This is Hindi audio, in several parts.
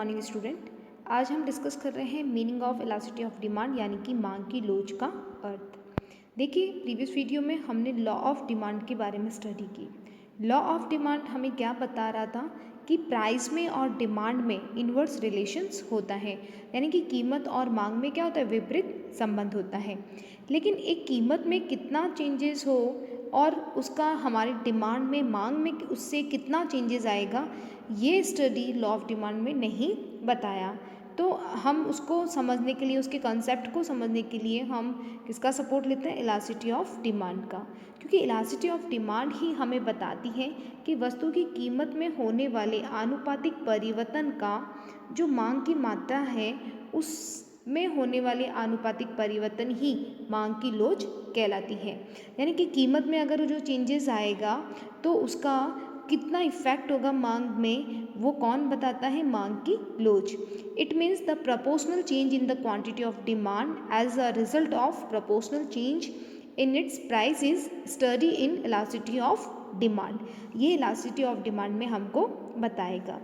Morning student. आज हम डिस्कस कर रहे हैं meaning of elasticity of demand यानी कि मांग की लोच का अर्थ। देखिए, प्रीवियस वीडियो में हमने लॉ ऑफ डिमांड के बारे में स्टडी की। लॉ ऑफ डिमांड हमें क्या बता रहा था कि प्राइस में और डिमांड में इन्वर्स रिलेशंस होता है, यानी कि कीमत और मांग में क्या होता है, विपरीत संबंध होता है। लेकिन एक कीमत में कितना चेंजेस हो और उसका हमारी डिमांड में, मांग में उससे कितना चेंजेस आएगा, ये स्टडी लॉ ऑफ डिमांड में नहीं बताया। तो हम उसको समझने के लिए, उसके कॉन्सेप्ट को समझने के लिए हम किसका सपोर्ट लेते हैं, इलास्टिसिटी ऑफ डिमांड का। क्योंकि इलास्टिसिटी ऑफ डिमांड ही हमें बताती है कि वस्तु की कीमत में होने वाले आनुपातिक परिवर्तन का जो मांग की मात्रा है उसमें होने वाले आनुपातिक परिवर्तन ही मांग की लोच कहलाती है। यानी कि कीमत में अगर जो चेंजेस आएगा तो उसका कितना इफेक्ट होगा मांग में, वो कौन बताता है, मांग की लोच। It means the proportional change in the quantity of demand as a result of proportional change in its price is study in elasticity of demand. ये इलास्टिसिटी ऑफ डिमांड में हमको बताएगा।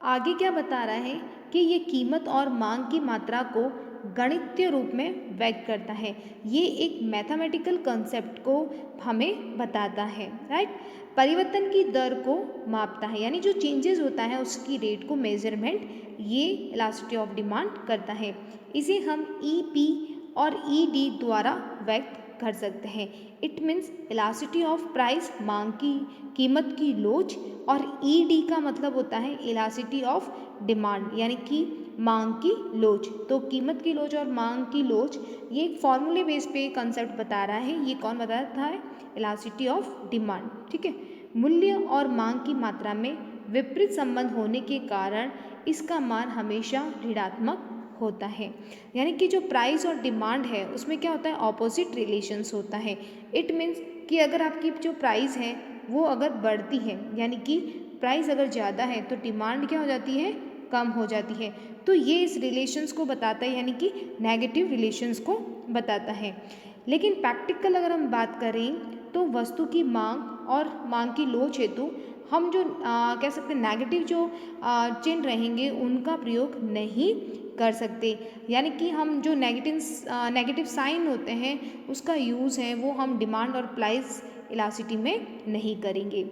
आगे क्या बता रहा है कि ये कीमत और मांग की मात्रा को गणितीय रूप में व्यक्त करता है। ये एक मैथमेटिकल कॉन्सेप्ट को हमें बताता है, राइट। परिवर्तन की दर को मापता है, यानी जो चेंजेस होता है उसकी रेट को मेजरमेंट ये इलास्टिसिटी ऑफ डिमांड करता है। इसे हम ईपी और ईडी द्वारा व्यक्त कर सकते हैं। It means elasticity of price, मांग की कीमत की लोच, और ईडी का मतलब होता है इलास्टिसिटी ऑफ डिमांड यानी कि मांग की लोच। तो कीमत की लोच और मांग की लोच ये एक फॉर्मूले बेस पे कंसेप्ट बता रहा है। ये कौन बता रहा है, इलास्टिसिटी ऑफ डिमांड, ठीक है। मूल्य और मांग की मात्रा में विपरीत संबंध होने के कारण इसका मान हमेशा ऋणात्मक होता है। यानी कि जो प्राइस और डिमांड है उसमें क्या होता है, ऑपोजिट रिलेशंस होता है। इट मीन्स कि अगर आपकी जो प्राइस है वो अगर बढ़ती है, यानी कि प्राइस अगर ज़्यादा है तो डिमांड क्या हो जाती है, कम हो जाती है। तो ये इस रिलेशंस को बताता है, यानी कि नेगेटिव रिलेशंस को बताता है। लेकिन प्रैक्टिकल अगर हम बात करें तो वस्तु की मांग और मांग की लोच हेतु हम जो कह सकते हैं नेगेटिव जो चिन्ह रहेंगे उनका प्रयोग नहीं कर सकते। यानी कि हम जो नेगेटिव साइन होते हैं उसका यूज़ है वो हम डिमांड और प्राइस इलास्टिसिटी में नहीं करेंगे,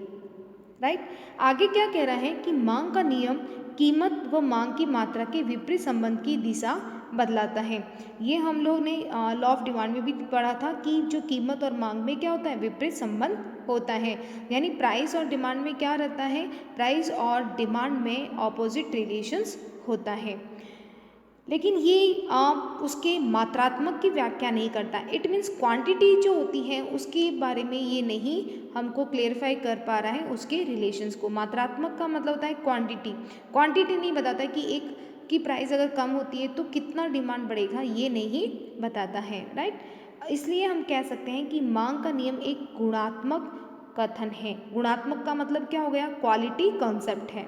राइट। आगे क्या कह रहा है कि मांग का नियम कीमत व मांग की मात्रा के विपरीत संबंध की दिशा बदलाता है। ये हम लोग ने लॉ ऑफ डिमांड में भी पढ़ा था कि जो कीमत और मांग में क्या होता है, विपरीत संबंध होता है। यानी प्राइस और डिमांड में क्या रहता है, प्राइस और डिमांड में ऑपोजिट रिलेशंस होता है। लेकिन ये उसके मात्रात्मक की व्याख्या नहीं करता। इट मीन्स क्वांटिटी जो होती है उसके बारे में ये नहीं हमको क्लेरिफाई कर पा रहा है उसके रिलेशंस को। मात्रात्मक का मतलब होता है क्वांटिटी। क्वांटिटी नहीं बताता कि एक की प्राइस अगर कम होती है तो कितना डिमांड बढ़ेगा, ये नहीं बताता है, राइट। इसलिए हम कह सकते हैं कि मांग का नियम एक गुणात्मक कथन है। गुणात्मक का मतलब क्या हो गया, क्वालिटी कॉन्सेप्ट है,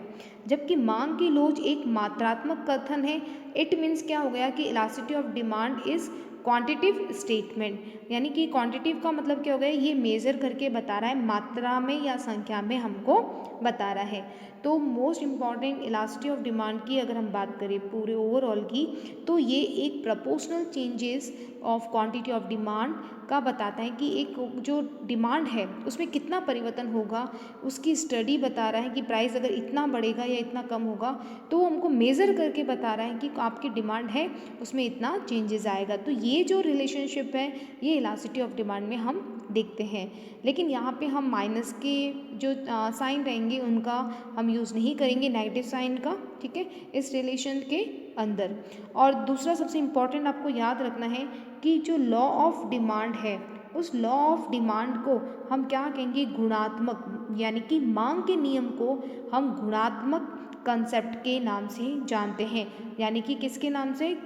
जबकि मांग की लोच एक मात्रात्मक कथन है। इट मीन्स क्या हो गया कि elasticity of demand is quantitative statement, यानी कि क्वांटिटिव का मतलब क्या हो गया, ये मेजर करके बता रहा है, मात्रा में या संख्या में हमको बता रहा है। तो most important elasticity of demand की अगर हम बात करें पूरे ओवरऑल की, तो ये एक proportional changes of quantity of demand का बताता है कि एक जो डिमांड है उसमें कितना परिवर्तन होगा, उसकी स्टडी बता रहा है कि प्राइस अगर इतना बढ़ेगा या इतना कम होगा तो वो हमको मेज़र करके बता रहा है कि आपकी डिमांड है उसमें इतना चेंजेस आएगा। तो ये जो रिलेशनशिप है ये इलास्टिसिटी ऑफ डिमांड में हम देखते हैं। लेकिन यहाँ पे हम माइनस के जो साइन रहेंगे उनका हम यूज़ नहीं करेंगे, नेगेटिव साइन का, ठीक है, इस रिलेशन के अंदर। और दूसरा सबसे इम्पॉर्टेंट आपको याद रखना है कि जो लॉ ऑफ डिमांड है उस लॉ ऑफ डिमांड को हम क्या कहेंगे, गुणात्मक, यानी कि मांग के नियम को हम गुणात्मक कंसेप्ट के नाम से जानते हैं। यानी कि किसके नाम से,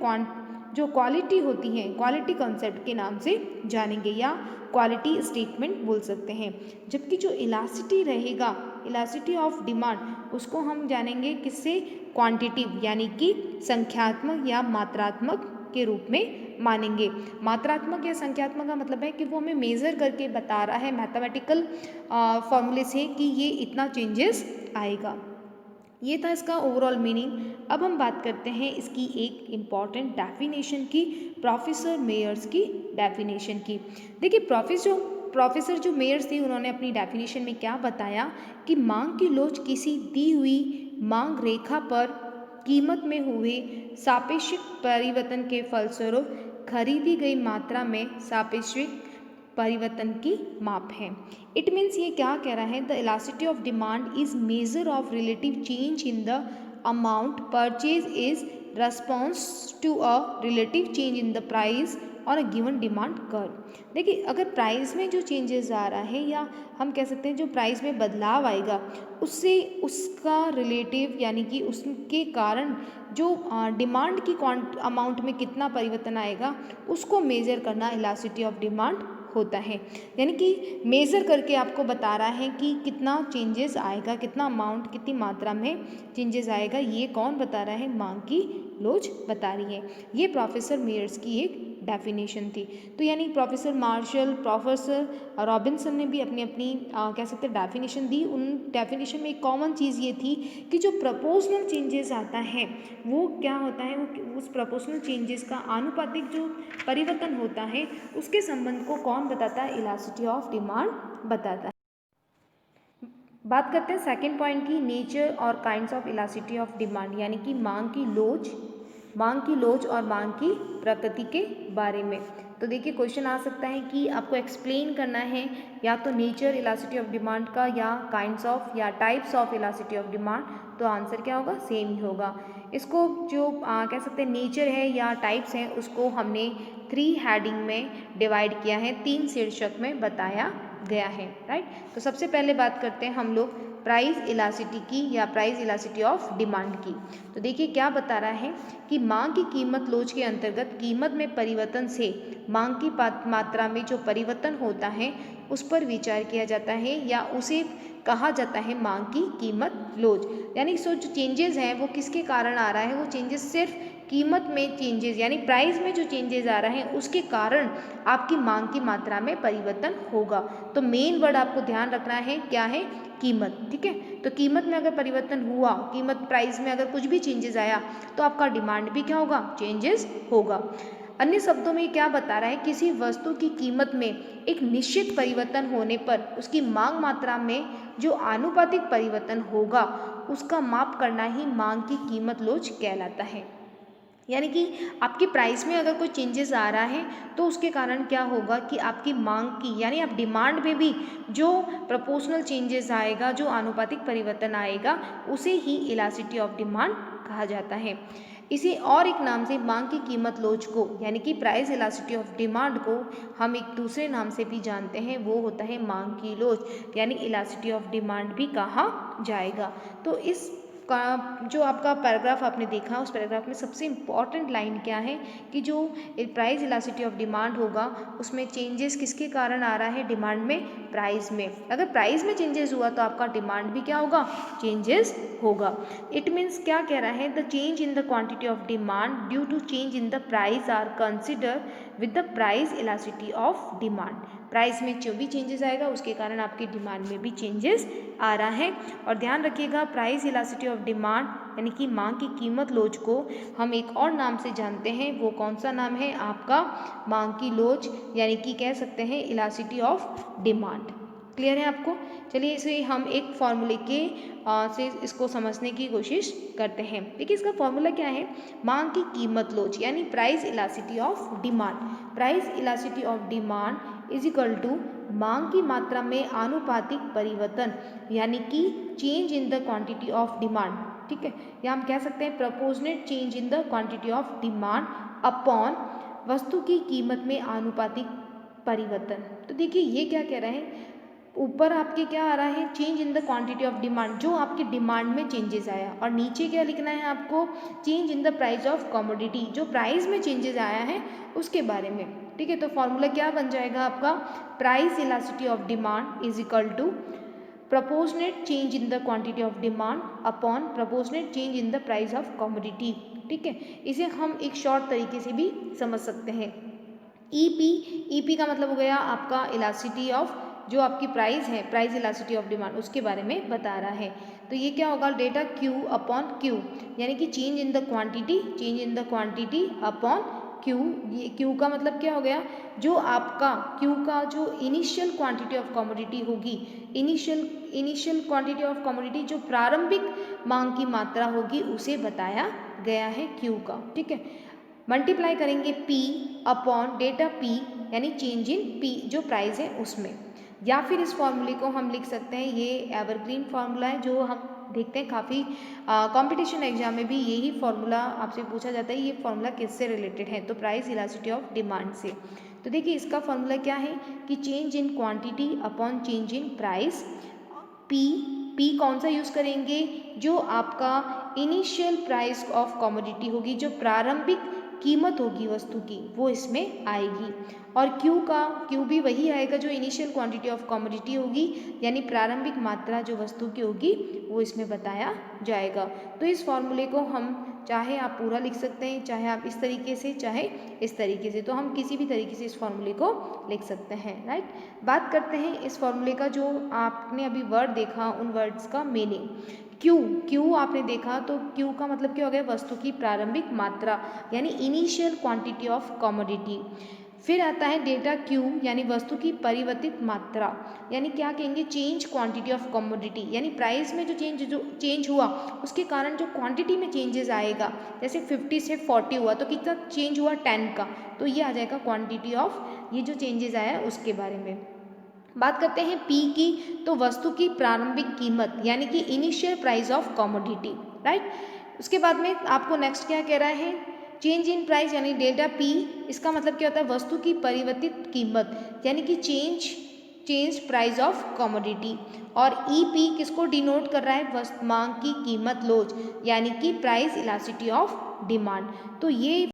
जो क्वालिटी होती है क्वालिटी कॉन्सेप्ट के नाम से जानेंगे या क्वालिटी स्टेटमेंट बोल सकते हैं। जबकि जो इलास्टिसिटी रहेगा, इलास्टिसिटी ऑफ डिमांड, उसको हम जानेंगे किससे, क्वांटिटिव, यानी कि संख्यात्मक या मात्रात्मक के रूप में मानेंगे। मात्रात्मक या संख्यात्मक का मतलब है कि वो हमें मेज़र करके बता रहा है मैथमेटिकल फॉर्मूले से कि ये इतना चेंजेस आएगा। ये था इसका ओवरऑल मीनिंग। अब हम बात करते हैं इसकी एक इम्पॉर्टेंट डेफिनेशन की, प्रोफेसर मेयर्स की डेफिनेशन की। देखिए प्रोफेसर जो मेयर्स थे उन्होंने अपनी डेफिनेशन में क्या बताया कि मांग की लोच किसी दी हुई मांग रेखा पर कीमत में हुए सापेक्षिक परिवर्तन के फलस्वरूप खरीदी गई मात्रा में सापेक्षिक परिवर्तन की माप है। इट मीन्स ये क्या कह रहा है, the elasticity of demand is measure of relative change in the amount purchase is response to a relative change in the price or a given demand curve. देखिए अगर प्राइस में जो चेंजेस आ रहा है या हम कह सकते हैं जो प्राइस में बदलाव आएगा उससे उसका रिलेटिव यानी कि उसके कारण जो डिमांड की अमाउंट में कितना परिवर्तन आएगा उसको मेजर करना इलास्टिसिटी ऑफ डिमांड होता है। यानी कि मेज़र करके आपको बता रहा है कि कितना चेंजेस आएगा, कितना अमाउंट, कितनी मात्रा में चेंजेस आएगा, ये कौन बता रहा है, मांग की लोच बता रही है। ये प्रोफेसर मेयर्स की एक डेफिनेशन थी। तो यानी प्रोफेसर मार्शल, प्रोफेसर रॉबिन्सन ने भी अपनी अपनी कह सकते हैं डेफिनेशन दी। उन डेफिनेशन में एक कॉमन चीज़ ये थी कि जो प्रपोजनल चेंजेस आता है वो क्या होता है, वो उस प्रपोजनल चेंजेस का आनुपातिक जो परिवर्तन होता है उसके संबंध को कौन बताता है, इलास्टिसिटी ऑफ डिमांड बताता है। बात करते हैं सेकंड पॉइंट की, नेचर और kinds of elasticity of demand, यानी कि मांग की लोच और मांग की प्रकृति के बारे में। तो देखिए क्वेश्चन आ सकता है कि आपको एक्सप्लेन करना है या तो नेचर इलास्टिसिटी ऑफ डिमांड का या काइंड्स ऑफ या types of elasticity of demand, तो आंसर क्या होगा, सेम ही होगा। इसको जो कह सकते हैं नेचर है या टाइप्स हैं उसको हमने 3 हेडिंग में डिवाइड किया है, 3 शीर्षक में बताया गया है, राइट। तो सबसे पहले बात करते हैं हम लोग प्राइस इलास्टिसिटी की या प्राइस इलास्टिसिटी ऑफ डिमांड की। तो देखिए क्या बता रहा है कि मांग की कीमत लोच के अंतर्गत कीमत में परिवर्तन से मांग की मात्रा में जो परिवर्तन होता है उस पर विचार किया जाता है या उसे कहा जाता है मांग की कीमत लोच। यानी जो चेंजेस हैं वो किसके कारण आ रहा है, वो चेंजेस सिर्फ कीमत में चेंजेस यानी प्राइस में जो चेंजेस आ रहा है उसके कारण आपकी मांग की मात्रा में परिवर्तन होगा। तो मेन वर्ड आपको ध्यान रखना है क्या है, कीमत, ठीक है। तो कीमत में अगर परिवर्तन हुआ, कीमत प्राइस में अगर कुछ भी चेंजेस आया तो आपका डिमांड भी क्या होगा, चेंजेस होगा। अन्य शब्दों में क्या बता रहा है, किसी वस्तु की कीमत में एक निश्चित परिवर्तन होने पर उसकी मांग मात्रा में जो आनुपातिक परिवर्तन होगा उसका माप करना ही मांग की कीमत लोच कहलाता है। यानी कि आपकी प्राइस में अगर कोई चेंजेस आ रहा है तो उसके कारण क्या होगा कि आपकी मांग की यानी आप डिमांड में भी जो प्रोपोर्शनल चेंजेस आएगा, जो आनुपातिक परिवर्तन आएगा उसे ही इलास्टिसिटी ऑफ डिमांड कहा जाता है। इसे और एक नाम से मांग की कीमत लोच को यानी कि प्राइस इलास्टिसिटी ऑफ डिमांड को हम एक दूसरे नाम से भी जानते हैं, वो होता है मांग की लोच यानी इलास्टिसिटी ऑफ डिमांड भी कहा जाएगा। तो इस का जो आपका पैराग्राफ आपने देखा उस पैराग्राफ में सबसे इम्पॉर्टेंट लाइन क्या है कि जो प्राइस इलास्टिसिटी ऑफ डिमांड होगा उसमें चेंजेस किसके कारण आ रहा है, डिमांड में, प्राइस में। अगर प्राइस में चेंजेस हुआ तो आपका डिमांड भी क्या होगा, चेंजेस होगा। इट मीन्स क्या कह रहा है, the change in the quantity of demand due to change in the price are consider with the price elasticity of demand. Price में जो भी चेंजेस आएगा उसके कारण आपकी डिमांड में भी चेंजेस आ रहा है। और ध्यान रखिएगा प्राइस इलास्टिसिटी ऑफ डिमांड यानी कि मांग की कीमत लोच को हम एक और नाम से जानते हैं, वो कौन सा नाम है आपका, मांग की लोच यानी कि कह सकते हैं इलास्टिसिटी ऑफ डिमांड। क्लियर है आपको। चलिए इसे हम एक फॉर्मूले के से इसको समझने की कोशिश करते हैं। देखिए इसका फॉर्मूला क्या है, मांग की कीमत लोच यानी price elasticity of demand. Price elasticity of demand is equal to मांग की मात्रा में आनुपातिक परिवर्तन यानी कि change in the quantity of demand, ठीक है, या हम कह सकते हैं proportionate change in the quantity of demand upon वस्तु की कीमत में आनुपातिक परिवर्तन। तो देखिए ये क्या कह रहे हैं, ऊपर आपके क्या आ रहा है, change in the quantity of demand, जो आपकी डिमांड में चेंजेस आया, और नीचे क्या लिखना है आपको, change in the price of commodity, जो प्राइस में चेंजेस आया है उसके बारे में, ठीक है। तो फॉर्मूला क्या बन जाएगा आपका, price elasticity of demand is equal to proportionate change in the quantity of demand upon proportionate change in the price of commodity, ठीक है। इसे हम एक शॉर्ट तरीके से भी समझ सकते हैं। ईपी का मतलब हो गया आपका इलास्टिसिटी ऑफ जो आपकी प्राइस है, प्राइस इलास्टिसिटी ऑफ डिमांड, उसके बारे में बता रहा है। तो ये क्या होगा डेटा Q अपॉन Q, यानी कि change in the quantity upon Q। ये Q का मतलब क्या हो गया, जो आपका Q का जो इनिशियल क्वांटिटी ऑफ कमोडिटी होगी, इनिशियल क्वांटिटी ऑफ कमोडिटी जो प्रारंभिक मांग की मात्रा होगी उसे बताया गया है Q का, ठीक है। मल्टीप्लाई करेंगे P अपॉन डेटा P, यानी चेंज इन P जो प्राइस है उसमें। या फिर इस फॉर्मूले को हम लिख सकते हैं, ये एवरग्रीन फार्मूला है जो हम देखते हैं काफ़ी कंपटीशन एग्जाम में भी यही फार्मूला आपसे पूछा जाता है। ये फार्मूला किससे रिलेटेड है, तो प्राइस इलास्टिसिटी ऑफ डिमांड से। तो देखिए इसका फार्मूला क्या है कि change in quantity upon change in price. P कौन सा यूज़ करेंगे, जो आपका इनिशियल प्राइस ऑफ कमोडिटी होगी, जो प्रारंभिक कीमत होगी वस्तु की, वो इसमें आएगी। और क्यू भी वही आएगा जो इनिशियल क्वांटिटी ऑफ कमोडिटी होगी, यानी प्रारंभिक मात्रा जो वस्तु की होगी वो इसमें बताया जाएगा। तो इस फॉर्मूले को हम चाहे आप पूरा लिख सकते हैं, चाहे आप इस तरीके से, चाहे इस तरीके से, तो हम किसी भी तरीके से इस फॉर्मूले को लिख सकते हैं, राइट। बात करते हैं इस फॉर्मूले का, जो आपने अभी वर्ड देखा उन वर्ड्स का मीनिंग। क्यू आपने देखा, तो क्यू का मतलब क्या हो गया, वस्तु की प्रारंभिक मात्रा, यानी इनिशियल क्वांटिटी ऑफ कमोडिटी। फिर आता है डेटा क्यू, यानी वस्तु की परिवर्तित मात्रा, यानी क्या कहेंगे, चेंज क्वांटिटी ऑफ कमोडिटी, यानी प्राइस में जो चेंज हुआ उसके कारण जो क्वांटिटी में चेंजेस आएगा, जैसे 50 से 40 हुआ तो कितना चेंज हुआ 10 का, तो ये आ जाएगा क्वांटिटी ऑफ ये जो चेंजेस आया उसके बारे में। बात करते हैं पी की, तो वस्तु की प्रारंभिक कीमत, यानी कि initial price of commodity, right. उसके बाद में आपको नेक्स्ट क्या कह रहा है, चेंज इन प्राइस, यानी डेल्टा पी, इसका मतलब क्या होता है, वस्तु की परिवर्तित कीमत, यानी कि चेंज प्राइस ऑफ कमोडिटी। और ई पी किसको डिनोट कर रहा है, मांग की कीमत लोच, यानी कि प्राइस इलास्टिसिटी ऑफ डिमांड। तो ये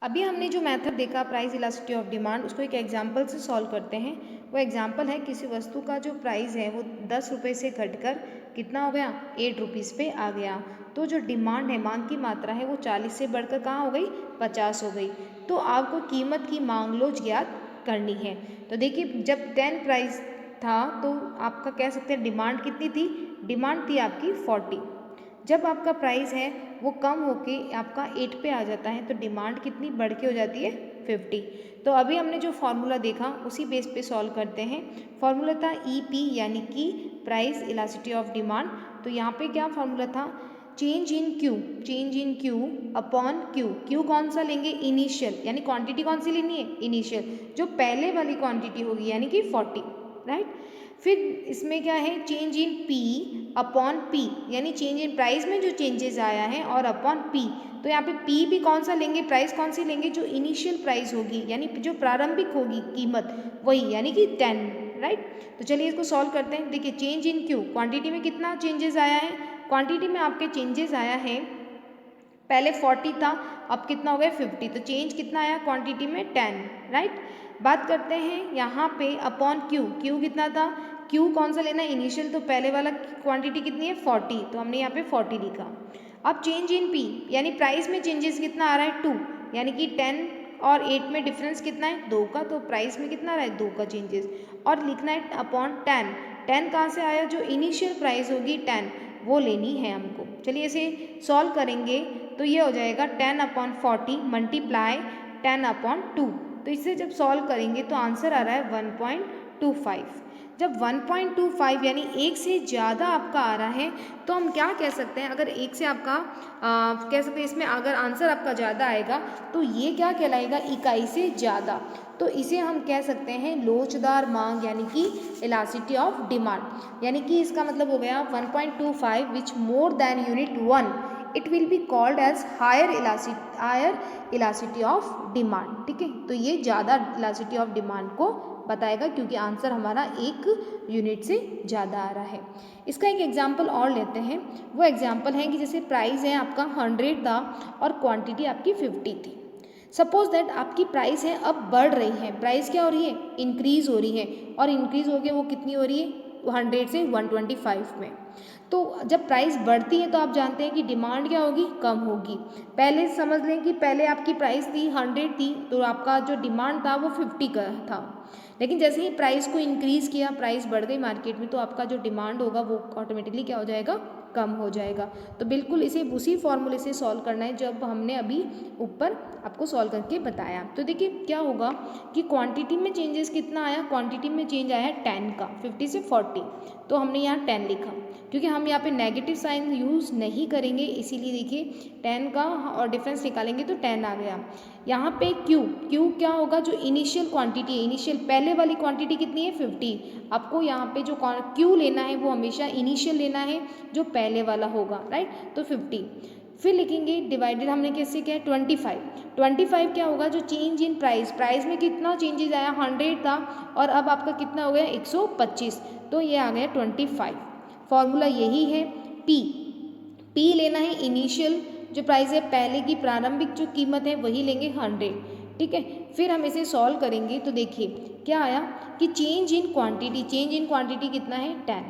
अभी हमने जो मेथड देखा प्राइस इलास्टिसिटी ऑफ डिमांड, उसको एक एग्जांपल से सॉल्व करते हैं। वो एग्जांपल है, किसी वस्तु का जो प्राइस है वो 10 रुपये से घटकर कितना हो गया, 8 रुपीज़ पे आ गया। तो जो डिमांड है, मांग की मात्रा है, वो 40 से बढ़कर कहाँ हो गई, 50 हो गई। तो आपको कीमत की मांग लोच ज्ञात करनी है। तो देखिए जब 10 प्राइस था तो आपका कह सकते हैं डिमांड कितनी थी, डिमांड थी आपकी 40। जब आपका प्राइस है वो कम होके आपका 8 पे आ जाता है तो डिमांड कितनी बढ़ के हो जाती है, 50। तो अभी हमने जो फार्मूला देखा उसी बेस पे सॉल्व करते हैं। फार्मूला था ई पी, यानी कि प्राइस इलास्टिसिटी ऑफ डिमांड। तो यहाँ पे क्या फार्मूला था, चेंज इन क्यू अपॉन क्यू कौन सा लेंगे, इनिशियल, यानी क्वांटिटी कौन सी लेनी है, इनिशियल, जो पहले वाली क्वांटिटी होगी, यानी कि 40, राइट। फिर इसमें क्या है, change in P upon P, यानी चेंज इन प्राइस में जो चेंजेस आया है, और अपॉन पी। तो यहाँ पे पी भी कौन सा लेंगे, प्राइस कौन सी लेंगे, जो इनिशियल प्राइस होगी, यानी जो प्रारंभिक होगी कीमत वही, यानी कि 10, राइट। तो चलिए इसको सॉल्व करते हैं। देखिए चेंज इन क्यू, क्वांटिटी में कितना चेंजेस आया है, क्वांटिटी में आपके चेंजेस आया है, पहले 40 था, अब कितना हो गया 50। तो चेंज कितना आया क्वांटिटी में, 10, राइट। बात करते हैं यहाँ पे अपॉन क्यू कितना था, क्यू कौन सा लेना है, इनिशियल, तो पहले वाला क्वांटिटी कितनी है 40, तो हमने यहाँ पे 40 लिखा। अब चेंज इन पी, यानी प्राइस में चेंजेस कितना आ रहा है 2, यानी कि 10 और 8 में डिफरेंस कितना है 2 का, तो प्राइस में कितना आ रहा है 2 का चेंजेस, और लिखना है अपॉन 10 कहाँ से आया, जो इनिशियल प्राइस होगी 10 वो लेनी है हमको। चलिए इसे सॉल्व करेंगे तो ये हो जाएगा 10 अपॉन 40 मल्टीप्लाई 10 अपॉन 2। तो इसे जब सॉल्व करेंगे तो आंसर आ रहा है 1.25। जब 1.25 यानी एक से ज़्यादा आपका आ रहा है तो हम क्या कह सकते हैं, अगर एक से आपका कह सकते हैं इसमें अगर आंसर आपका ज़्यादा आएगा तो ये क्या कहलाएगा, इकाई से ज़्यादा। तो इसे हम कह सकते हैं लोचदार मांग, यानी कि इलास्टिसिटी ऑफ डिमांड। यानी कि इसका मतलब हो गया 1.25 which more than unit 1 it will be called as higher elasticity of demand, ठीक है। तो ये ज़्यादा इलास्टिसिटी ऑफ डिमांड को बताएगा क्योंकि आंसर हमारा एक यूनिट से ज़्यादा आ रहा है। इसका एक एग्जाम्पल और लेते हैं। वो एग्जाम्पल है कि जैसे प्राइस है आपका 100 था और क्वांटिटी आपकी 50 थी। सपोज दैट आपकी प्राइस है अब बढ़ रही है, प्राइस क्या हो रही है, इंक्रीज हो रही है, और इंक्रीज हो के वो कितनी हो रही है 100 से 125 में। तो जब प्राइस बढ़ती है तो आप जानते हैं कि डिमांड क्या होगी, कम होगी। पहले समझ लें कि पहले आपकी प्राइस थी 100 थी तो आपका जो डिमांड था वो 50 का था, लेकिन जैसे ही प्राइस को इंक्रीज़ किया, प्राइस बढ़ गई मार्केट में, तो आपका जो डिमांड होगा वो ऑटोमेटिकली क्या हो जाएगा, कम हो जाएगा। तो बिल्कुल इसे उसी फॉर्मूले से सॉल्व करना है जब हमने अभी ऊपर आपको सॉल्व करके बताया। तो देखिए क्या होगा कि क्वांटिटी में चेंजेस कितना आया, क्वांटिटी में चेंज आया है 10 का, 50 से 40, तो हमने यहाँ 10 लिखा क्योंकि हम यहाँ पे नेगेटिव साइन यूज़ नहीं करेंगे, इसीलिए देखिए 10 का और डिफरेंस निकालेंगे तो 10 आ गया। यहाँ पे क्यू क्या होगा, जो इनिशियल क्वांटिटी है, इनिशियल पहले वाली क्वांटिटी कितनी है 50, आपको यहाँ पे जो क्यू लेना है वो हमेशा इनिशियल लेना है जो पहले वाला होगा, राइट, तो 50। फिर लिखेंगे डिवाइडेड हमने कैसे किया है 25 क्या होगा, जो चेंज इन प्राइस में कितना चेंजेस आया 100 था और अब आपका कितना हो गया 125, तो ये आ गया 25। फॉर्मूला यही है। पी लेना है इनिशियल जो प्राइस है, पहले की प्रारंभिक जो कीमत है वही लेंगे 100, ठीक है। फिर हम इसे सॉल्व करेंगे तो देखिए क्या आया कि चेंज इन क्वांटिटी कितना है 10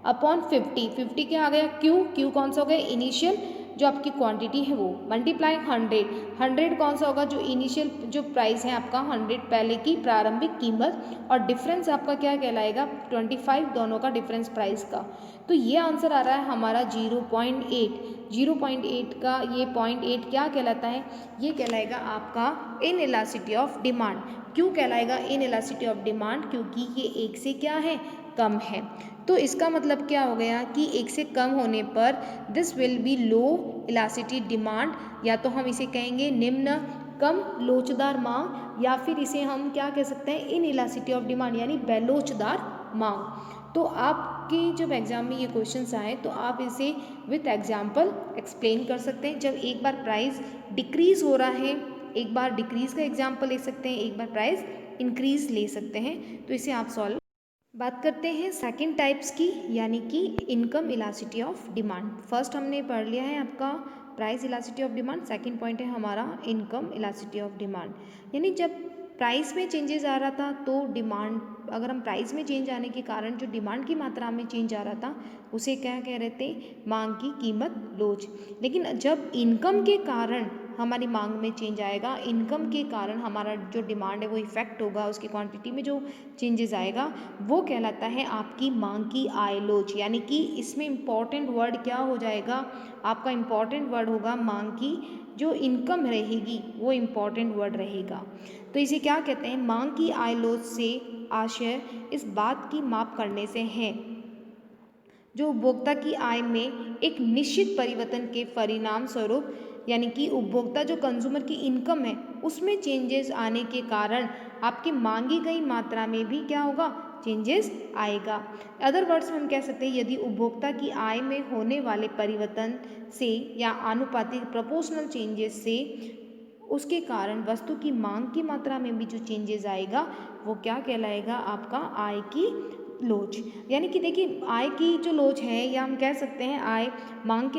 अपॉन 50 क्या आ गया क्यू कौन सा हो गया इनिशियल जो आपकी क्वांटिटी है वो, मल्टीप्लाई 100 कौन सा होगा, जो इनिशियल जो प्राइस है आपका 100 पहले की प्रारंभिक कीमत, और डिफरेंस आपका क्या कहलाएगा 25, दोनों का डिफरेंस प्राइस का। तो ये आंसर आ रहा है हमारा 0.8 का, ये 0.8 क्या कहलाता है, ये कहलाएगा आपका इनएलास्टिसिटी ऑफ डिमांड। क्यों कहलाएगा इनएलास्टिसिटी ऑफ डिमांड, क्योंकि ये एक से क्या है कम है। तो इसका मतलब क्या हो गया कि एक से कम होने पर this will be low elasticity demand, या तो हम इसे कहेंगे निम्न कम लोचदार मांग, या फिर इसे हम क्या कह सकते हैं इनइलास्टिसिटी ऑफ डिमांड यानी बेलोचदार मांग। तो आपके जब एग्जाम में ये क्वेश्चंस आए तो आप इसे विथ एग्जाम्पल एक्सप्लेन कर सकते हैं। जब एक बार प्राइस डिक्रीज हो रहा है, एक बार डिक्रीज का एग्जाम्पल ले सकते हैं, एक बार प्राइस इंक्रीज ले सकते हैं, तो इसे आप सॉल्व। बात करते हैं सेकंड टाइप्स की, यानी कि income elasticity of demand. First हमने पढ़ लिया है आपका price elasticity of demand, second point है हमारा इनकम इलास्टिसिटी ऑफ डिमांड। यानी जब प्राइस में चेंजेस आ रहा था तो डिमांड, अगर हम प्राइस में चेंज आने के कारण जो डिमांड की मात्रा में चेंज आ रहा था उसे क्या कह रहे थे, मांग की कीमत लोच। लेकिन जब इनकम के कारण हमारी मांग में चेंज आएगा, इनकम के कारण हमारा जो डिमांड है वो इफेक्ट होगा, उसकी क्वांटिटी में जो चेंजेस आएगा वो कहलाता है आपकी मांग की आय लोच। यानी कि इसमें इम्पॉर्टेंट वर्ड क्या हो जाएगा, आपका इम्पॉर्टेंट वर्ड होगा मांग की जो इनकम रहेगी वो इम्पॉर्टेंट वर्ड रहेगा। तो इसे क्या कहते हैं, मांग की आय लोच से आशय इस बात की माप करने से है जो उपभोक्ता की आय में एक निश्चित परिवर्तन के परिणाम स्वरूप, यानी कि उपभोक्ता जो कंज्यूमर की इनकम है उसमें चेंजेस आने के कारण आपकी मांगी गई मात्रा में भी क्या होगा, चेंजेस आएगा। अदर वर्ड्स में हम कह सकते हैं यदि उपभोक्ता की आय में होने वाले परिवर्तन से या आनुपातिक प्रोपोर्शनल चेंजेस से उसके कारण वस्तु की मांग की मात्रा में भी जो चेंजेस आएगा वो क्या कहलाएगा, आपका आय की लोच। यानी कि देखिए आय की जो लोच है, या हम कह सकते हैं मांग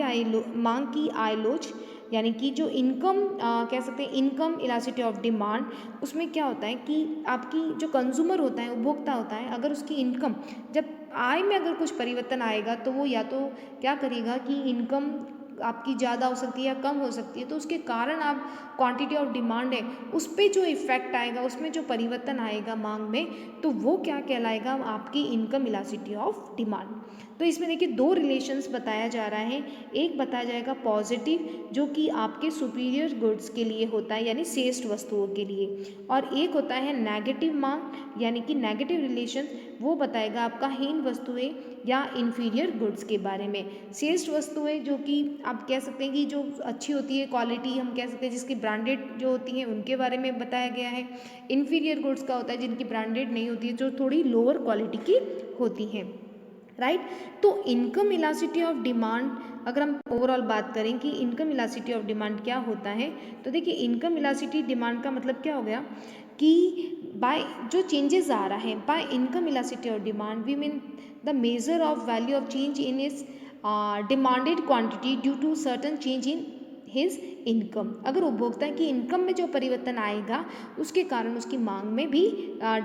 की आय लोच, यानी कि जो इनकम कह सकते हैं इनकम इलास्टिसिटी ऑफ डिमांड, उसमें क्या होता है कि आपकी जो कंज्यूमर होता है, उपभोक्ता होता है, अगर उसकी इनकम जब आय में अगर कुछ परिवर्तन आएगा तो वो या तो क्या करेगा कि इनकम आपकी ज़्यादा हो सकती है या कम हो सकती है, तो उसके कारण आप क्वांटिटी ऑफ डिमांड है उस पर जो इफेक्ट आएगा, उसमें जो परिवर्तन आएगा मांग में, तो वो क्या कहलाएगा, आपकी इनकम इलास्टिसिटी ऑफ डिमांड। तो इसमें देखिए दो रिलेशंस बताया जा रहा है, एक बताया जाएगा पॉजिटिव जो कि आपके सुपीरियर गुड्स के लिए होता है यानी श्रेष्ठ वस्तुओं के लिए, और एक होता है नेगेटिव मांग यानी कि नेगेटिव रिलेशन, वो बताएगा आपका हीन वस्तुएं या इन्फीरियर गुड्स के बारे में। श्रेष्ठ वस्तुएं जो कि आप कह सकते हैं कि जो अच्छी होती है क्वालिटी, हम कह सकते हैं जिसकी ब्रांडेड जो होती हैं उनके बारे में बताया गया है। इन्फीरियर गुड्स का होता है जिनकी ब्रांडेड नहीं होती है, जो थोड़ी लोअर क्वालिटी की होती हैं, राइट। तो इनकम इलास्टिसिटी ऑफ डिमांड, अगर हम ओवरऑल बात करें कि इनकम इलास्टिसिटी ऑफ डिमांड क्या होता है, तो देखिए इनकम इलास्टिसिटी डिमांड का मतलब क्या हो गया कि बाय जो चेंजेस आ रहा है by income elasticity of demand we mean the measure of value of change in is demanded quantity due to certain change in his income. अगर उपभोक्ता की इनकम में जो परिवर्तन आएगा उसके कारण उसकी मांग में भी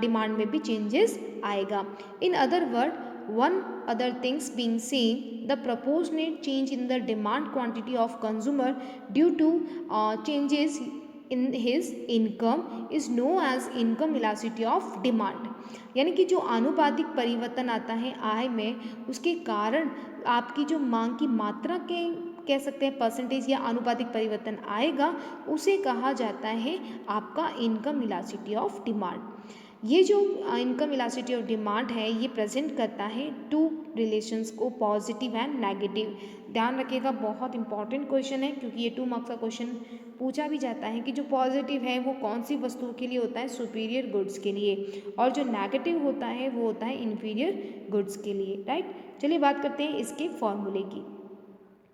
डिमांड में भी चेंजेस आएगा। In other word, one other things being seen, the proportionate change in the demand quantity of consumer due to changes in his income is known as income elasticity of demand. यानी कि जो आनुपातिक परिवर्तन आता है आय में, उसके कारण आपकी जो मांग की मात्रा के कह सकते हैं परसेंटेज या आनुपातिक परिवर्तन आएगा, उसे कहा जाता है आपका इनकम इलास्टिसिटी ऑफ डिमांड। ये जो इनकम इलास्टिसिटी ऑफ डिमांड है, ये प्रेजेंट करता है टू रिलेशंस को, पॉजिटिव एंड नेगेटिव। ध्यान रखिएगा, बहुत इंपॉर्टेंट क्वेश्चन है, क्योंकि ये 2 मार्क्स का क्वेश्चन पूछा भी जाता है कि जो पॉजिटिव है वो कौन सी वस्तुओं के लिए होता है, सुपीरियर गुड्स के लिए, और जो नेगेटिव होता है वो होता है इन्फीरियर गुड्स के लिए, राइट। चलिए बात करते हैं इसके फॉर्मूले की।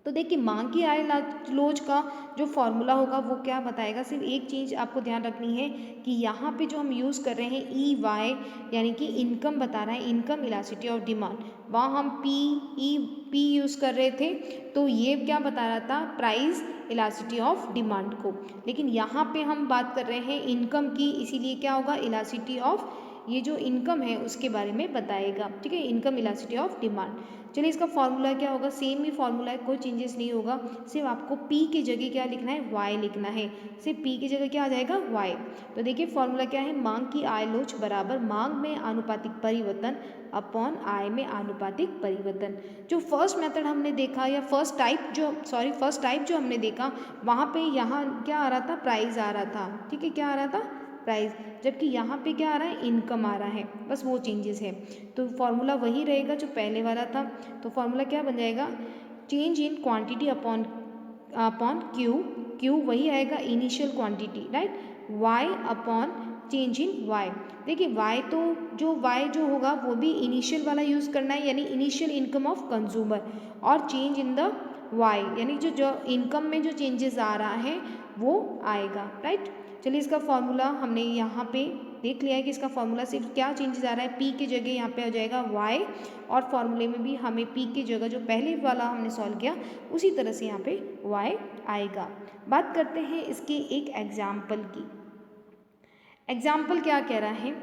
तो देखिए, मांग की आय लोच का जो फॉर्मूला होगा वो क्या बताएगा, सिर्फ एक चीज़ आपको ध्यान रखनी है कि यहाँ पे जो हम यूज़ कर रहे हैं ई वाई, यानी कि इनकम बता रहा है, इनकम इलास्टिसिटी ऑफ डिमांड, वहाँ हम पी यूज़ कर रहे थे, तो ये क्या बता रहा था, प्राइस इलास्टिसिटी ऑफ डिमांड को। लेकिन यहाँ पे हम बात कर रहे हैं इनकम की, इसीलिए क्या होगा, इलास्टिसिटी ऑफ, ये जो इनकम है उसके बारे में बताएगा, ठीक है, इनकम इलास्टिसिटी ऑफ डिमांड। चलिए इसका फॉर्मूला क्या होगा, सेम ही फॉर्मूला है, कोई चेंजेस नहीं होगा, सिर्फ आपको P की जगह क्या लिखना है, Y लिखना है, सिर्फ P की जगह क्या आ जाएगा, Y। तो देखिए फॉर्मूला क्या है, मांग की आय लोच बराबर मांग में आनुपातिक परिवर्तन अपॉन आय में आनुपातिक परिवर्तन। जो फर्स्ट मेथड हमने देखा, या फर्स्ट टाइप जो हमने देखा, वहाँ पे यहाँ क्या आ रहा था, प्राइस आ रहा था, ठीक है, क्या आ रहा था, प्राइस, जबकि यहाँ पे क्या आ रहा है, इनकम आ रहा है, बस वो चेंजेस है। तो फॉर्मूला वही रहेगा जो पहले वाला था। तो फॉर्मूला क्या बन जाएगा, change in quantity upon Q वही आएगा, initial quantity, right, Y upon change in Y. देखिए वाई जो होगा वो भी इनिशियल वाला यूज़ करना है, यानी इनिशियल इनकम ऑफ कंज्यूमर, और चेंज इन द वाई, यानी जो इनकम में जो चेंजेस आ रहा है वो आएगा, राइट। चलिए इसका फॉर्मूला हमने यहाँ पे देख लिया है कि इसका फॉर्मूला सिर्फ क्या चेंजेस आ रहा है, पी की जगह यहाँ पे आ जाएगा वाई, और फॉर्मूले में भी हमें पी की जगह जो पहले वाला हमने सॉल्व किया उसी तरह से यहाँ पे वाई आएगा। बात करते हैं इसके एक एग्जाम्पल की। एग्जाम्पल क्या कह रहा है,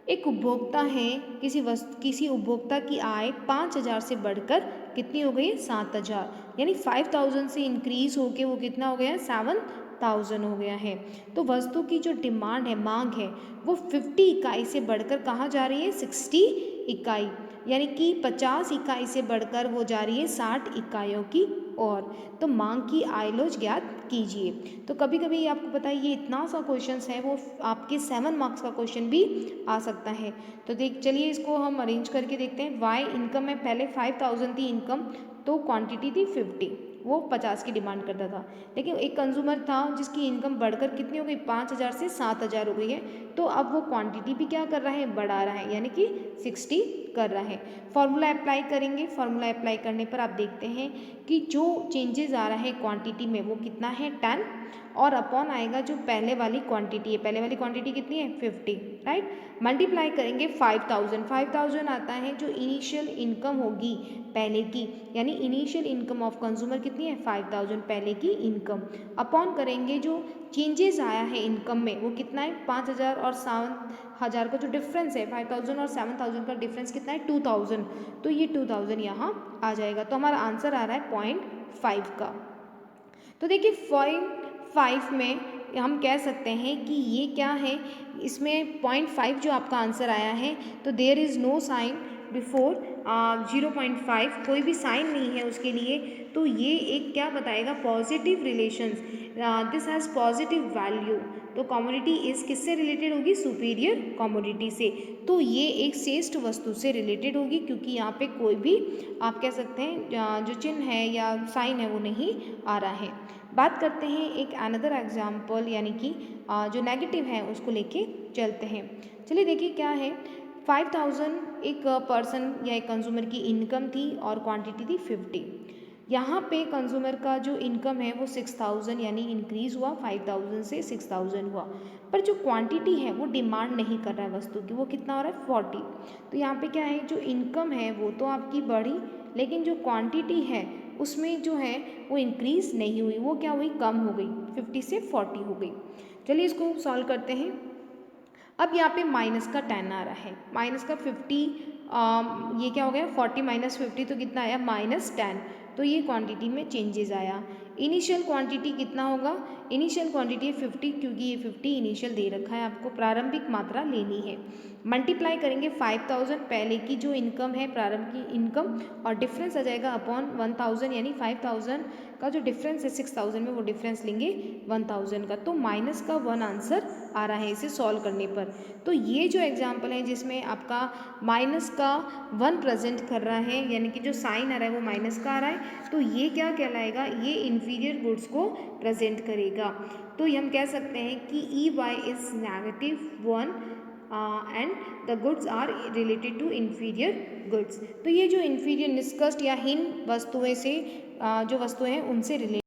एक उपभोक्ता है, किसी उपभोक्ता की आय 5,000 से बढ़कर कितनी हो गई है, 7,000, यानी 5,000 से इंक्रीज होके वो कितना हो गया है, 7,000 हो गया है। तो वस्तु की जो डिमांड है, मांग है, वो 50 इकाई से बढ़कर कहाँ जा रही है, 60 इकाई, यानी कि 50 इकाई से बढ़कर वो जा रही है 60 इकाइयों की ओर। तो मांग की आय लोच ज्ञात कीजिए। तो कभी कभी आपको पता है ये इतना सा क्वेश्चन है, वो आपके 7 मार्क्स का क्वेश्चन भी आ सकता है। तो चलिए इसको हम अरेंज करके देखते हैं। वाई इनकम में पहले 5,000 थी इनकम, तो क्वांटिटी थी 50, वो 50 की डिमांड करता था। लेकिन एक कंज्यूमर था जिसकी इनकम बढ़कर कितनी हो गई, 5,000 से 7,000 हो गई है, तो अब वो क्वांटिटी भी क्या कर रहा है, बढ़ा रहा है, यानी कि 60 कर रहा है। फॉर्मूला अप्लाई करेंगे, फॉर्मूला अप्लाई करने पर आप देखते हैं कि जो चेंजेस आ रहा है क्वांटिटी में वो कितना है, 10, और अपॉन आएगा जो पहले वाली क्वांटिटी है, पहले वाली क्वांटिटी कितनी है, 50, राइट। मल्टीप्लाई करेंगे 5,000 आता है जो इनिशियल इनकम होगी पहले की, यानी इनिशियल इनकम ऑफ कंज्यूमर कितनी है, 5,000 पहले की इनकम, अपॉन करेंगे जो चेंजेस आया है इनकम में वो कितना है, 5,000 और 7,000 का जो डिफरेंस है, 5,000 और 7,000 का डिफरेंस कितना है, 2,000, तो ये 2,000 यहाँ आ जाएगा। तो हमारा आंसर आ रहा है 0.5 का। तो देखिए 0.5 में हम कह सकते हैं कि ये क्या है, इसमें 0.5 जो आपका आंसर आया है, तो there is no sign before 0.5, कोई भी साइन नहीं है उसके लिए, तो ये एक क्या बताएगा, positive relations, this has positive value. तो कमोडिटी इस किससे रिलेटेड होगी, सुपीरियर कमोडिटी से, तो ये एक श्रेष्ठ वस्तु से रिलेटेड होगी, क्योंकि यहाँ पे कोई भी आप कह सकते हैं जो चिन्ह है या साइन है वो नहीं आ रहा है। बात करते हैं एक अनदर एग्जाम्पल, यानी कि जो नेगेटिव है उसको लेके चलते हैं। चलिए देखिए क्या है, 5,000 एक पर्सन या एक कंज्यूमर की इनकम थी और क्वांटिटी थी 50। यहाँ पे कंज्यूमर का जो इनकम है वो 6,000, यानी इंक्रीज हुआ, 5,000 से 6,000 हुआ, पर जो क्वांटिटी है वो डिमांड नहीं कर रहा है वस्तु की, वो कितना हो रहा है, 40। तो यहाँ पे क्या है, जो इनकम है वो तो आपकी बढ़ी, लेकिन जो क्वांटिटी है उसमें जो है वो इंक्रीज नहीं हुई, वो क्या हुई, कम हो गई, 50 से 40 हो गई। चलिए इसको सॉल्व करते हैं। अब यहाँ पे माइनस का 10 आ रहा है, माइनस का 50, ये क्या हो गया, 40 माइनस 50 तो कितना आया, -10, तो ये क्वांटिटी में चेंजेस आया। इनिशियल क्वांटिटी कितना होगा, इनिशियल क्वांटिटी 50 क्योंकि ये 50 इनिशियल दे रखा है, आपको प्रारंभिक मात्रा लेनी है। मल्टीप्लाई करेंगे 5000 पहले की जो इनकम है प्रारंभ की इनकम, और डिफरेंस आ जाएगा अपॉन 1000, यानी 5000 का जो डिफरेंस है 6000 में वो डिफरेंस लेंगे 1000 का, तो माइनस का 1 आंसर आ रहा है इसे सॉल्व करने पर। तो ये जो एग्जाम्पल है जिसमें आपका माइनस का 1 प्रेजेंट कर रहा है, यानी कि जो साइन आ रहा है वो माइनस का आ रहा है, तो ये क्या कहलाएगा, ये इन्फीरियर गुड्स को प्रेजेंट करेगा। तो ये हम कह सकते हैं कि EY is -1 and the goods are related to inferior goods. तो ये जो इन्फीरियर निष्कर्ष या हीन वस्तुएं से जो वस्तुएं हैं उनसे रिलेटेड।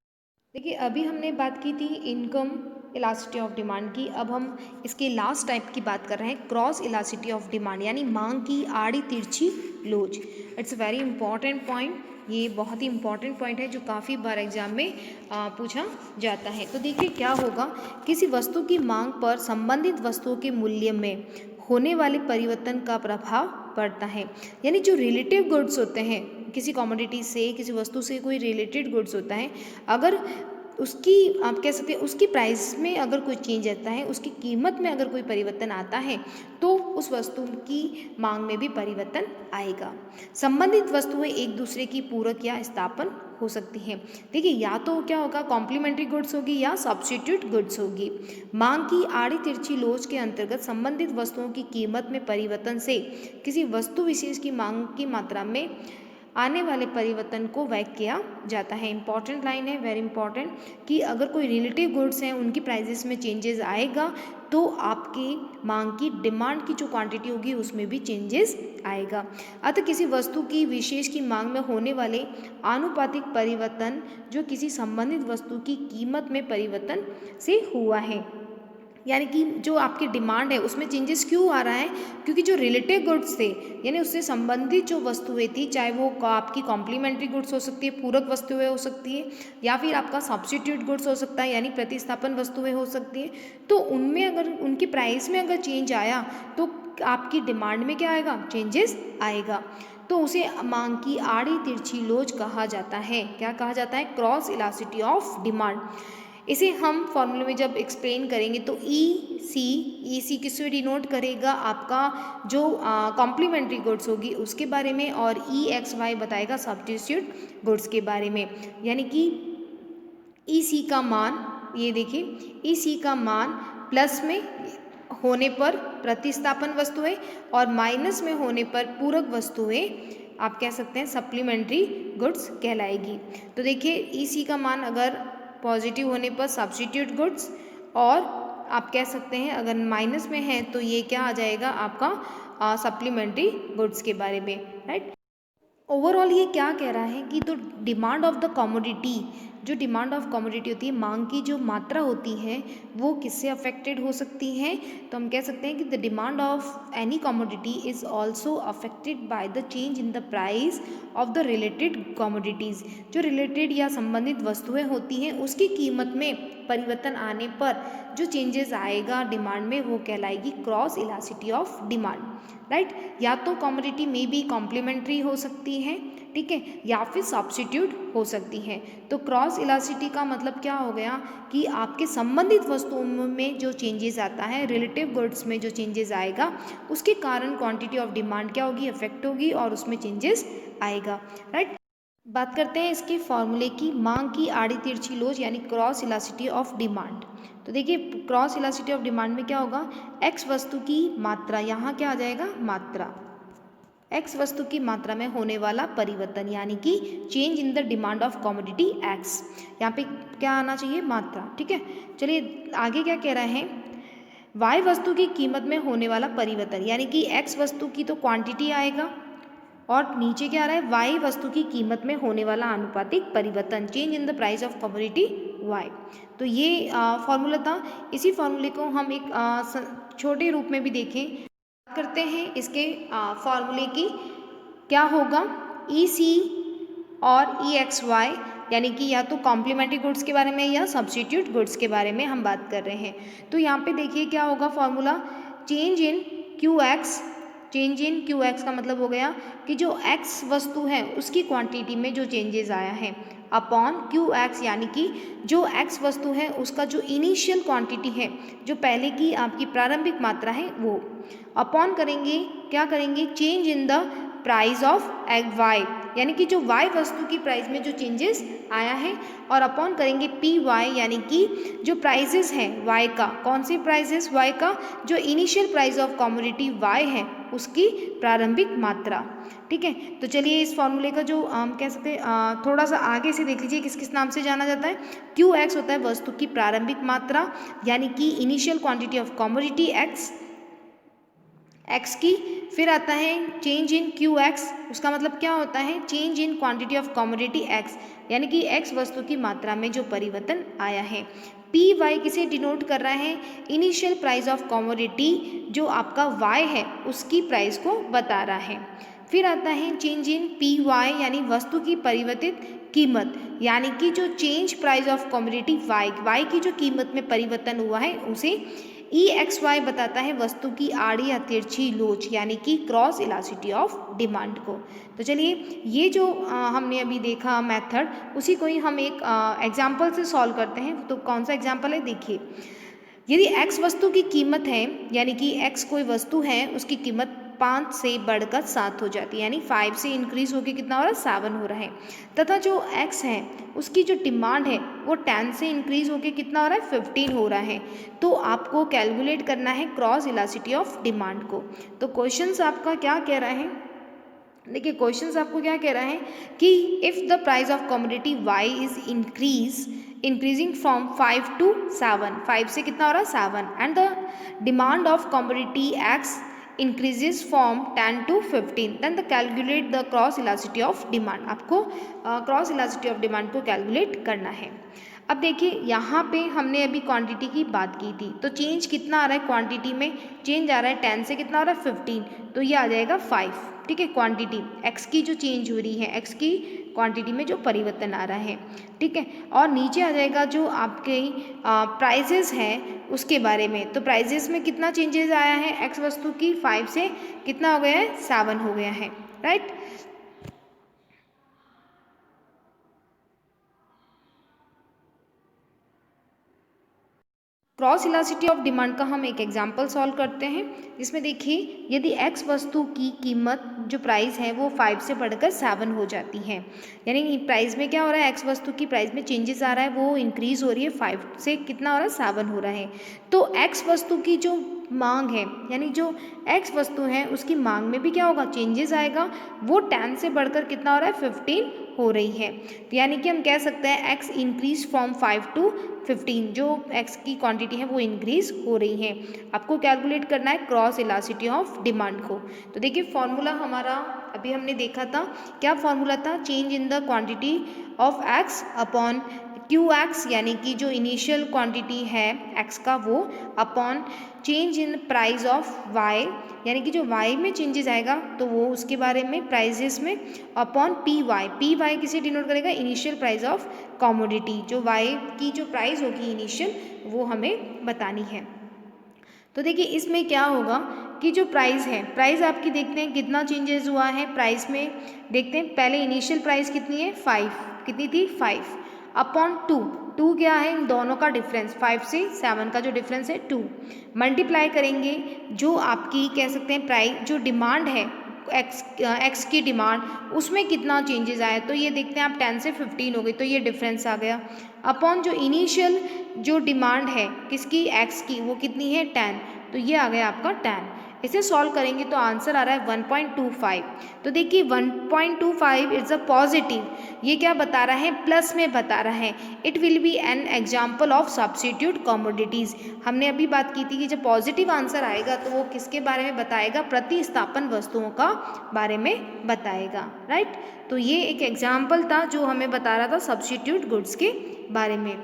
देखिए अभी हमने बात की थी इनकम इलास्टिसिटी ऑफ डिमांड की, अब हम इसके लास्ट टाइप की बात कर रहे हैं क्रॉस इलास्टिसिटी ऑफ डिमांड, यानी मांग की आड़ी तिरछी लोच। It's a very important point, ये बहुत ही इंपॉर्टेंट पॉइंट है जो काफ़ी बार एग्जाम में पूछा जाता है। तो देखिए क्या होगा, किसी वस्तु की मांग पर संबंधित वस्तुओं के मूल्य में होने वाले परिवर्तन का प्रभाव पड़ता है। यानी जो रिलेटिव गुड्स होते हैं, किसी कमोडिटी से, किसी वस्तु से कोई रिलेटेड गुड्स होता है, अगर उसकी आप कह सकते हैं उसकी प्राइस में अगर कोई चेंज आता है, उसकी कीमत में अगर कोई परिवर्तन आता है, तो उस वस्तु की मांग में भी परिवर्तन आएगा। संबंधित वस्तुएं एक दूसरे की पूरक या स्थापन हो सकती हैं। देखिए या तो क्या होगा, कॉम्प्लीमेंट्री गुड्स होगी या सब्स्टिट्यूट गुड्स होगी। मांग की आड़ी तिरछी लोच के अंतर्गत संबंधित वस्तुओं की कीमत में परिवर्तन से किसी वस्तु विशेष की मांग की मात्रा में आने वाले परिवर्तन को व्यक्त किया जाता है। इंपॉर्टेंट लाइन है, वेरी इंपॉर्टेंट, कि अगर कोई रिलेटिव गुड्स हैं उनकी प्राइजेस में चेंजेस आएगा तो आपकी मांग की डिमांड की जो क्वांटिटी होगी उसमें भी चेंजेस आएगा। अतः किसी वस्तु की विशेष की मांग में होने वाले आनुपातिक परिवर्तन जो किसी संबंधित वस्तु की कीमत में परिवर्तन से हुआ है, यानी कि जो आपकी डिमांड है उसमें चेंजेस क्यों आ रहा है, क्योंकि जो रिलेटिव गुड्स थे यानी उससे संबंधित जो वस्तुएं थी, चाहे वो आपकी कॉम्प्लीमेंट्री गुड्स हो सकती है, पूरक वस्तुएं हो सकती है, या फिर आपका सब्स्टिट्यूट गुड्स हो सकता है यानी प्रतिस्थापन वस्तुएं हो सकती है, तो उनमें अगर उनकी प्राइस में अगर चेंज आया तो आपकी डिमांड में क्या आएगा, चेंजेस आएगा। तो उसे मांग की आड़ी तिरछी लोच कहा जाता है। क्या कहा जाता है, क्रॉस इलास्टिसिटी ऑफ डिमांड। इसे हम फॉर्मूले में जब एक्सप्लेन करेंगे तो ई सी किससे डिनोट करेगा, आपका जो कॉम्प्लीमेंट्री गुड्स होगी उसके बारे में, और EXY बताएगा सब्स्टिट्यूट गुड्स के बारे में। यानी कि EC का मान, ये देखिए EC का मान प्लस में होने पर प्रतिस्थापन वस्तुएं और माइनस में होने पर पूरक वस्तुएं आप कह सकते हैं सप्लीमेंट्री गुड्स कहलाएगी। तो देखिए EC का मान अगर पॉजिटिव होने पर सब्स्टिट्यूट गुड्स, और आप कह सकते हैं अगर माइनस में है तो ये क्या आ जाएगा आपका सप्लीमेंट्री गुड्स के बारे में, राइट। ओवरऑल ये क्या कह रहा है कि तो डिमांड ऑफ द कमोडिटी, जो डिमांड ऑफ कमोडिटी होती है, मांग की जो मात्रा होती है वो किससे अफेक्टेड हो सकती है, तो हम कह सकते हैं कि the demand of any commodity is also affected by the change in the price of the related commodities. जो रिलेटेड या संबंधित वस्तुएं होती हैं उसकी कीमत में परिवर्तन आने पर जो चेंजेस आएगा डिमांड में वो कहलाएगी cross elasticity of demand, right. या तो कमोडिटी में भी कॉम्प्लीमेंट्री हो सकती है, ठीक है, या फिर सब्स्टिट्यूट हो सकती है। तो क्रॉस इलास्टिसिटी का मतलब क्या हो गया कि आपके संबंधित वस्तुओं में जो चेंजेस आता है, रिलेटिव गुड्स में जो चेंजेस आएगा उसके कारण क्वांटिटी ऑफ डिमांड क्या होगी, अफेक्ट होगी और उसमें चेंजेस आएगा, राइट। बात करते हैं इसके फॉर्मूले की, मांग की आड़ी तिरछी लोच यानी क्रॉस इलास्टिसिटी ऑफ डिमांड। तो देखिए क्रॉस इलास्टिसिटी ऑफ डिमांड में क्या होगा, एक्स वस्तु की मात्रा, यहाँ क्या आ जाएगा मात्रा, एक्स वस्तु की मात्रा में होने वाला परिवर्तन यानी कि change in the demand of commodity x, यहाँ पे क्या आना चाहिए मात्रा, ठीक है। चलिए आगे क्या कह रहे हैं, वाई वस्तु की कीमत में होने वाला परिवर्तन, यानी कि एक्स वस्तु की तो क्वांटिटी आएगा और नीचे क्या आ रहा है, वाई वस्तु की कीमत में होने वाला आनुपातिक परिवर्तन, change in the price of commodity Y. तो ये फॉर्मूला था। इसी फॉर्मूले को हम एक छोटे रूप में भी देखें, बात करते हैं इसके फॉर्मूले की। क्या होगा, EC और EXY यानी कि या तो कॉम्प्लीमेंट्री गुड्स के बारे में या सब्स्टिट्यूट गुड्स के बारे में हम बात कर रहे हैं। तो यहाँ पे देखिए क्या होगा formula, change in QX, change in QX का मतलब हो गया कि जो X वस्तु है उसकी क्वांटिटी में जो चेंजेस आया है अपॉन क्यू एक्स, यानी कि जो एक्स वस्तु है उसका जो इनिशियल क्वांटिटी है, जो पहले की आपकी प्रारंभिक मात्रा है वो, अपॉन करेंगे क्या करेंगे, change in the price of egg Y, यानी कि जो y वस्तु की प्राइस में जो चेंजेस आया है, और अपॉन करेंगे पी वाई, यानी कि जो प्राइजेस हैं y का, कौन सी प्राइजेस y का, जो initial price of commodity y है उसकी प्रारंभिक मात्रा। ठीक है, तो चलिए इस फॉर्मूले का जो हम कह सकते हैं थोड़ा सा आगे से देख लीजिए किस किस नाम से जाना जाता है। क्यू एक्स होता है वस्तु की प्रारंभिक मात्रा, यानी कि initial quantity of commodity x की। फिर आता है चेंज इन क्यू एक्स, उसका मतलब क्या होता है, change in quantity of commodity x, यानी कि एक्स वस्तु की मात्रा में जो परिवर्तन आया है। पी वाई किसे डिनोट कर रहा है, इनिशियल प्राइस ऑफ कमोडिटी जो आपका वाई है उसकी प्राइस को बता रहा है। फिर आता है चेंज इन पी वाई, यानी वस्तु की परिवर्तित कीमत, यानी कि जो change price of commodity Y की जो कीमत में परिवर्तन हुआ है उसे ई एक्स वाई बताता है वस्तु की आड़ी या तिरछी लोच, यानी कि क्रॉस इलास्टिसिटी ऑफ डिमांड को। तो चलिए ये जो हमने अभी देखा मेथड, उसी को ही हम एक एग्जाम्पल से सॉल्व करते हैं। तो कौन सा एग्जाम्पल है, देखिए यदि x वस्तु की कीमत है, यानी कि x कोई वस्तु है उसकी कीमत 5 से बढ़कर 7 हो जाती है, यानी 5 से इंक्रीज होकर कितना हो रहा है, 7 हो रहा है, तथा जो x है उसकी जो डिमांड है वो 10 से इंक्रीज होकर कितना हो रहा है, 15 हो रहा है। तो आपको कैलकुलेट करना है क्रॉस इलास्टिसिटी ऑफ डिमांड को। तो क्वेश्चन आपका क्या कह रहा है, देखिए क्वेश्चन आपको क्या कह रहा है कि if the price of commodity y is increasing from 5 to 7, 5 से कितना हो रहा है, 7, and the demand of commodity x increases from 10 to 15, then the calculate the cross elasticity of demand. आपको क्रॉस इलास्टिसिटी ऑफ डिमांड को कैलकुलेट करना है। अब देखिए यहाँ पे हमने अभी क्वांटिटी की बात की थी, तो चेंज कितना आ रहा है क्वांटिटी में, चेंज आ रहा है 10 से कितना आ रहा है 15, तो ये आ जाएगा 5। ठीक है, क्वांटिटी एक्स की जो चेंज हो रही है, एक्स की क्वांटिटी में जो परिवर्तन आ रहा है। ठीक है, और नीचे आ जाएगा जो आपके प्राइजेस हैं उसके बारे में। तो प्राइजेस में कितना चेंजेस आया है, एक्स वस्तु की 5 से कितना हो गया है, 7 हो गया है, right. Cross elasticity of demand का हम एक एग्जांपल सॉल्व करते हैं, जिसमें देखिए यदि एक्स वस्तु की कीमत जो प्राइस है वो 5 से बढ़कर 7 हो जाती है, यानी प्राइस में क्या हो रहा है, एक्स वस्तु की प्राइस में चेंजेस आ रहा है, वो इंक्रीज हो रही है, 5 से कितना हो रहा है, 7 हो रहा है। तो एक्स वस्तु की जो मांग है, यानी जो एक्स वस्तु है उसकी मांग में भी क्या होगा, चेंजेस आएगा, वो 10 से बढ़कर कितना हो रहा है, 15 हो रही है। तो यानी कि हम कह सकते हैं एक्स इंक्रीज फ्रॉम 5 to 15, जो एक्स की क्वांटिटी है वो इंक्रीज हो रही है। आपको कैलकुलेट करना है क्रॉस इलास्टिसिटी ऑफ डिमांड को। तो देखिए फॉर्मूला हमारा अभी हमने देखा था, क्या फॉर्मूला था, change in the quantity of X upon Q X, यानी कि जो इनिशियल क्वांटिटी है एक्स का वो, upon change in price of Y, यानी कि जो वाई में चेंजेस आएगा तो वो उसके बारे में प्राइजेस में, अपॉन पी वाई किसे डिनोट करेगा, इनिशियल प्राइस ऑफ कमोडिटी, जो वाई की जो प्राइस होगी इनिशियल वो हमें बतानी है। तो देखिए इसमें क्या होगा कि जो प्राइस है, प्राइस आपकी देखते हैं कितना चेंजेस हुआ है प्राइस में, देखते हैं पहले इनिशियल प्राइस कितनी है, 5, कितनी थी 5, अपॉन 2 क्या है, इन दोनों का डिफरेंस 5 से 7 का जो डिफरेंस है 2, मल्टीप्लाई करेंगे जो आपकी कह सकते हैं प्राइस जो डिमांड है एक्स की डिमांड, उसमें कितना चेंजेस आया, तो ये देखते हैं आप 10 से 15 हो गई, तो ये डिफरेंस आ गया, अपॉन जो इनिशियल जो डिमांड है किसकी, एक्स की, वो कितनी है 10, तो ये आ गया आपका 10। इसे सॉल्व करेंगे तो आंसर आ रहा है 1.25। तो देखिए 1.25 इज़ अ पॉजिटिव, ये क्या बता रहा है, प्लस में बता रहा है। It will B an example of substitute commodities. हमने अभी बात की थी कि जब पॉजिटिव आंसर आएगा तो वो किसके बारे में बताएगा, प्रतिस्थापन वस्तुओं का बारे में बताएगा, राइट। तो ये एक एग्जाम्पल था जो हमें बता रहा था सब्स्टिट्यूट गुड्स के बारे में।